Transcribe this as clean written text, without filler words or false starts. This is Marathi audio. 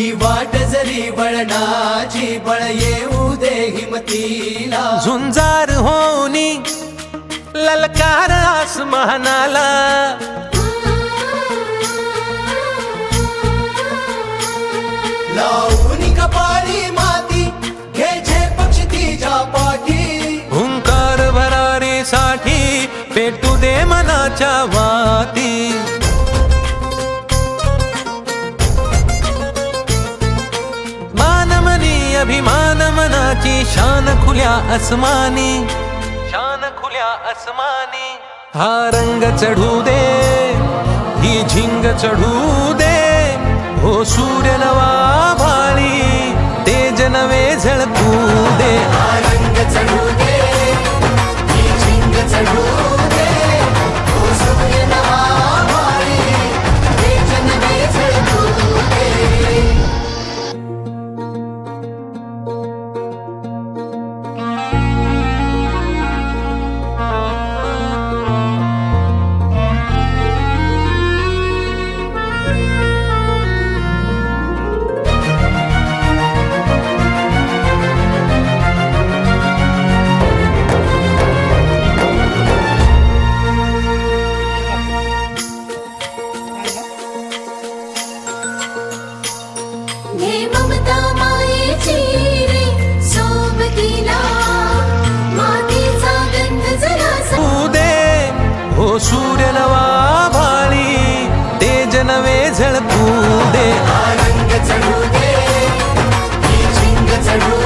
ही वाट जरी वळणाची बळ येऊ दे हिमतीला झुंजार होनी ललकार आसमानाला लावून कपाळी माती घे पक्ष तिच्या पाठी हुंकार भरारीसाठी पेटू दे मनाच्या वाती मानमनी अभिमान मनाची शान खुल्या आसमानी शान खुल्या आसमानी हा रंग चढू दे ही झिंग चढू दे हो सूर्य नवा भाळी तेज नवे झळकू दे रंग चढू दे ही झिंग चढू दे ओ सूर्य नवा भाळी तेज नवे झळकू दे हे ममता मायेची रे सोबतीला मातीचा गंध जरासा दे हो सूर्य नवा भाळी तेज नवे झळकू दे रंग चढू दे ही झिंग चढू